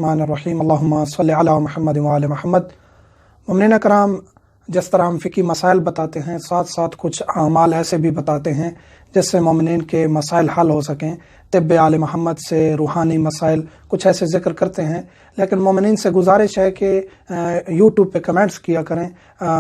बिस्मिल्लाहिर्रहमानिर्रहीम अल्लाहुम्मा सल्लि अला मुहम्मद व आले मुहम्मद। मुमिनीन कराम, जिस तरह हम फ़िकी मसाइल बताते हैं, साथ साथ कुछ अमाल ऐसे भी बताते हैं जिससे मोमिनीन के मसाइल हल हो सकें। तिब्बे आले मोहम्मद से रूहानी मसाइल कुछ ऐसे ज़िक्र करते हैं, लेकिन मोमिनीन से गुजारिश है कि यूट्यूब पे कमेंट्स किया करें।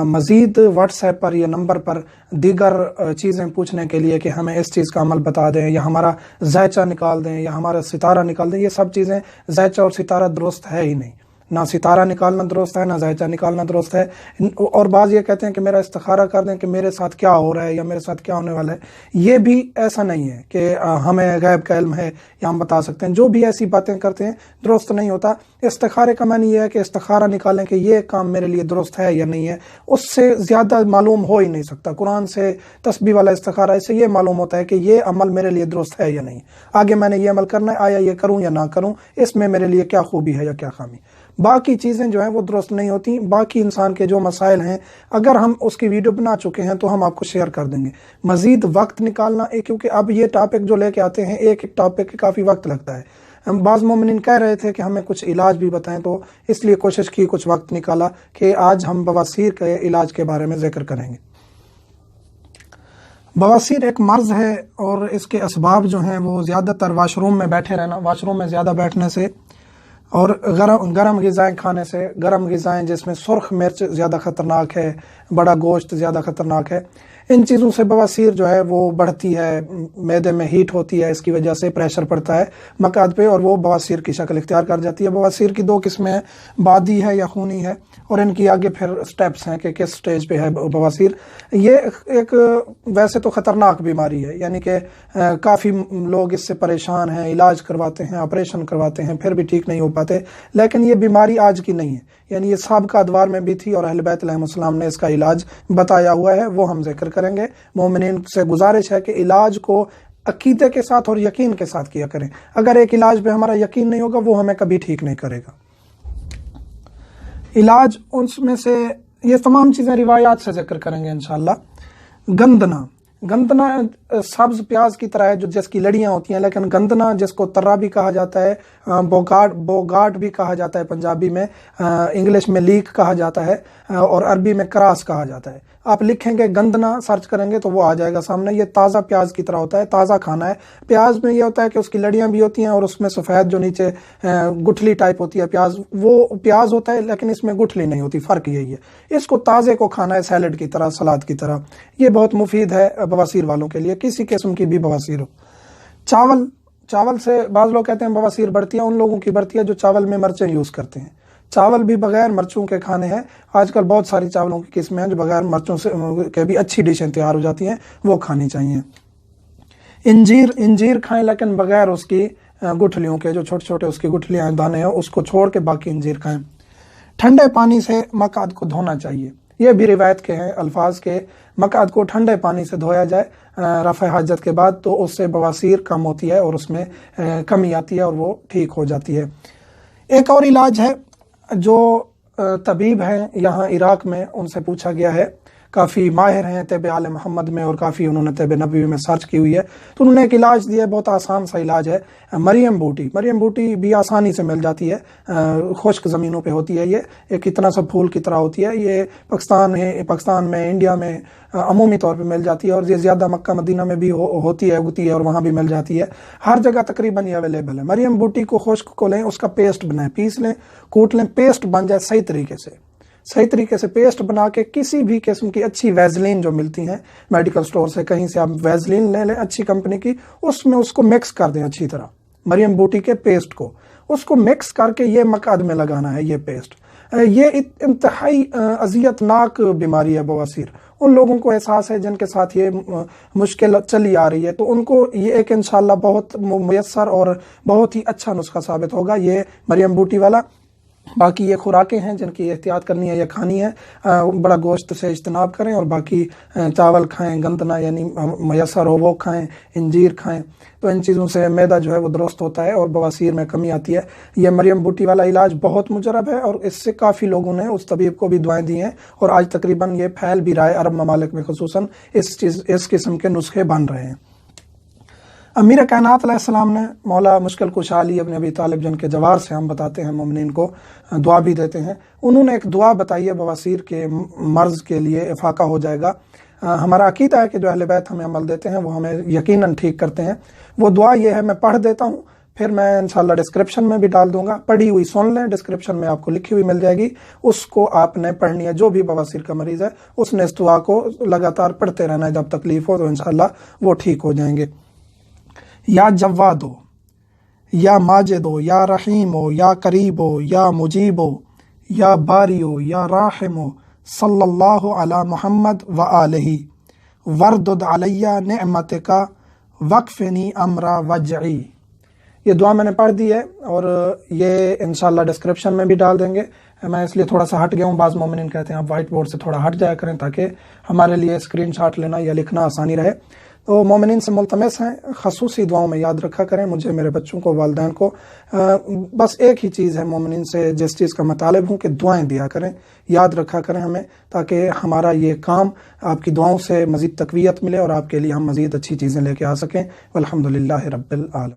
मज़ीद व्हाट्सएप पर या नंबर पर दीगर चीज़ें पूछने के लिए कि हमें इस चीज़ का अमल बता दें, या हमारा ज़ायचा निकाल दें, या हमारा सितारा निकाल दें। ये सब चीज़ें, ज़ायचा और सितारा दुरुस्त है ही नहीं। ना सितारा निकालना दुरुस्त है, ना ज़ायचा निकालना दुरुस्त है। और बाज़ ये कहते हैं कि मेरा इस्तिखारा कर दें कि मेरे साथ क्या हो रहा है या मेरे साथ क्या होने वाला है। ये भी ऐसा नहीं है कि हमें गैब का इल्म है या हम बता सकते हैं। जो भी ऐसी बातें करते हैं दुरुस्त नहीं होता। इस्तिखारे का मानी ये है कि इस्तिखारा निकालें कि ये काम मेरे लिए दुरुस्त है या नहीं है। उससे ज़्यादा मालूम हो ही नहीं सकता। कुरान से तस्बीह वाला इस्तिखारा, इससे ये मालूम होता है कि ये अमल मेरे लिए दुरुस्त है या नहीं। आगे मैंने ये अमल करना है, आया ये करूँ या ना करूँ, इसमें मेरे लिए क्या खूबी है या क्या खामी। बाकी चीज़ें जो हैं वो दुरुस्त नहीं होती। बाकी इंसान के जो मसाइल हैं, अगर हम उसकी वीडियो बना चुके हैं तो हम आपको शेयर कर देंगे। मज़ीद वक्त निकालना, क्योंकि अब ये टॉपिक जो लेके आते हैं, एक एक टॉपिक के काफ़ी वक्त लगता है। हम बाज़ मोमिनीन कह रहे थे कि हमें कुछ इलाज भी बताएं, तो इसलिए कोशिश की, कुछ वक्त निकाला कि आज हम बवासीर के इलाज के बारे में जिक्र करेंगे। बवासीर एक मर्ज़ है और इसके असबाब जो हैं वो ज़्यादातर वाशरूम में बैठे रहना, वाशरूम में ज़्यादा बैठने से, और गरम ग़िज़ाएँ खाने से। गरम ग़िज़ाएँ जिसमें सुर्ख मिर्च ज़्यादा ख़तरनाक है, बड़ा गोश्त ज़्यादा ख़तरनाक है, इन चीज़ों से बवासीर जो है वो बढ़ती है। मैदे में हीट होती है, इसकी वजह से प्रेशर पड़ता है मकाद पे और वो बवासीर की शक्ल इख्तियार कर जाती है। बवासीर की दो किस्में हैं, बादी है या खूनी है, और इनकी आगे फिर स्टेप्स हैं कि किस स्टेज पे है बवासीर। ये एक वैसे तो ख़तरनाक बीमारी है, यानी कि काफ़ी लोग इससे परेशान हैं, इलाज करवाते हैं, ऑपरेशन करवाते हैं, फिर भी ठीक नहीं हो पाते। लेकिन ये बीमारी आज की नहीं है, यानी ये साबिक़ा अदवार में भी थी और अहले बैत अलैहिमुस्सलाम ने इसका इलाज बताया हुआ है, वो हम जिक्र करेंगे। मोमिनीन से गुजारिश है कि इलाज को अकीदे के साथ और यकीन के साथ किया करें। अगर एक इलाज पे हमारा यकीन नहीं होगा, वो हमें कभी ठीक नहीं करेगा। इलाज उनमें से ये तमाम चीज़ें रिवायात से जिक्र करेंगे इंशाअल्लाह। गंदना सब्ज़ प्याज की तरह है, जो जिसकी लड़ियाँ होती हैं, लेकिन गंदना जिसको तर्रा भी कहा जाता है, बोगाट भी कहा जाता है पंजाबी में, इंग्लिश में लीक कहा जाता है, और अरबी में क्रास कहा जाता है। आप लिखेंगे गंदना, सर्च करेंगे तो वो आ जाएगा सामने। ये ताज़ा प्याज की तरह होता है, ताज़ा खाना है। प्याज में ये होता है कि उसकी लड़ियाँ भी होती हैं और उसमें सफ़ेद जो नीचे गुठली टाइप होती है प्याज, वो प्याज होता है, लेकिन इसमें गुठली नहीं होती। फ़र्क यही है। इसको ताज़े को खाना है, सैलड की तरह, सलाद की तरह। ये बहुत मुफीद है बवासीर वालों के लिए, किसी किस्म की भी बवासीर हो। चावल से बाज़ लोग कहते हैं बवासीर बढ़ती है, उन लोगों की बढ़ती है जो चावल में मिर्चें यूज़ करते हैं। चावल भी बगैर मिर्चों के खाने हैं। आजकल बहुत सारी चावलों की किस्में हैं जो बगैर मिर्चों से के भी अच्छी डिशें तैयार हो जाती हैं, वो खानी चाहिए। इंजीर खाएं, लेकिन बगैर उसकी गुठलियों के, जो छोटे छोटे उसकी गुठलियाँ दाने हैं, उसको छोड़ के बाकी इंजीर खाएं। ठंडे पानी से मकाद को धोना चाहिए। ये भी रिवायत के हैं अल्फाज के, मकाद को ठंडे पानी से धोया जाए रफ़ा हाजत के बाद, तो उससे बवासीर कम होती है और उसमें कमी आती है और वो ठीक हो जाती है। एक और इलाज है जो तबीब हैं यहाँ इराक़ में, उनसे पूछा गया है, काफ़ी माहिर हैं तिब्बे आले मोहम्मद में और काफ़ी उन्होंने तिब्बे नबवी में सर्च की हुई है, तो उन्होंने एक इलाज दिया है। बहुत आसान सा इलाज है, मरियम बूटी भी आसानी से मिल जाती है। खुश्क ज़मीनों पे होती है, ये एक इतना सा फूल की तरह होती है। ये पाकिस्तान में, इंडिया में अमूमी तौर पे मिल जाती है, और ये ज़्यादा मक्का मदीना में भी होती है, उगती है, और वहाँ भी मिल जाती है। हर जगह तकरीबन ये अवेलेबल है। मरियम बूटी को खुश्क को लें, उसका पेस्ट बनाएं, पीस लें, कूट लें, पेस्ट बन जाए सही तरीके से पेस्ट बना के किसी भी किस्म की अच्छी वैज़लीन जो मिलती हैं मेडिकल स्टोर से, कहीं से आप वैज़लीन ले लें अच्छी कंपनी की, उसमें उसको मिक्स कर दें अच्छी तरह। मरियम बूटी के पेस्ट को उसको मिक्स करके ये मकाद में लगाना है। ये पेस्ट, ये इंतहाई अज़ियतनाक बीमारी है बवासीर। उन लोगों को एहसास है जिनके साथ ये मुश्किल चली आ रही है, तो उनको ये एक इंशाअल्लाह बहुत मुयस्सर और बहुत ही अच्छा नुस्खा साबित होगा, ये मरियम बूटी वाला। बाकी ये खुराकें हैं जिनकी एहतियात करनी है या खानी है, बड़ा गोश्त से इज्तनाब करें, और बाकी चावल खाएं, गंदना यानी मयसर हो वो खाएं, इंजीर खाएं, तो इन चीज़ों से मैदा जो है वो दुरुस्त होता है और बवासीर में कमी आती है। ये मरियम बूटी वाला इलाज बहुत मुजरब है, और इससे काफ़ी लोगों ने उस तबीब को भी दुआएं दी हैं, और आज तकरीबन ये फैल भी रहा है। अरब ममालिक में खुसूसन इस किस्म के नुस्खे बन रहे हैं। امیر کائنات علیہ السلام نے مولا مشکل کشا علی ابن ابی طالب جن کے جوار سے ہم بتاتے ہیں مومنین کو دعا بھی دیتے ہیں، انہوں نے ایک دعا بتائی ہے بواسیر کے مرض کے لیے افاقہ ہو جائے گا۔ ہمارا عقیدہ ہے کہ جو اہل بیت ہمیں عمل دیتے ہیں وہ ہمیں یقیناً ٹھیک کرتے ہیں۔ وہ دعا یہ ہے، میں پڑھ دیتا ہوں، پھر میں انشاءاللہ ڈسکرپشن میں بھی ڈال دوں گا، پڑھی ہوئی سن لیں، ڈسکرپشن میں آپ کو لکھی ہوئی مل جائے گی، اس کو آپ نے پڑھنی ہے۔ جو بھی بواسیر کا مریض ہے اس نے اس دعا کو لگاتار پڑھتے رہنا ہے، جب تکلیف ہو تو انشاءاللہ وہ ٹھیک ہو جائیں گے۔ یا جوادو، یا ماجدو، یا رحیمو، یا قریبو، یا مجیبو، یا باریو، یا راحمو، صلی اللہ علی محمد و آلہ، وردد علیہ نعمتک وقفنی امرا وجعی۔ یہ دعا میں نے پڑھ دی ہے اور یہ انشاءاللہ ڈسکرپشن میں بھی ڈال دیں گے۔ میں اس لیے تھوڑا سا ہٹ گیا ہوں، بعض مومنین کہتے ہیں آپ وائٹ بورڈ سے تھوڑا ہٹ جایا کریں تاکہ ہمارے لیے اسکرین شاٹ لینا یا لکھنا آسانی رہے۔ تو مومنین سے ملتمس ہیں خصوصی دعاؤں میں یاد رکھا کریں، مجھے، میرے بچوں کو، والدین کو۔ بس ایک ہی چیز ہے مومنین سے جس چیز کا مطالب ہوں کہ دعائیں دیا کریں، یاد رکھا کریں ہمیں، تاکہ ہمارا یہ کام آپ کی دعاؤں سے مزید تقویت ملے اور آپ کے لیے ہم مزید اچھی چیزیں لے کے آ سکیں۔ والحمدللہ رب العالمین۔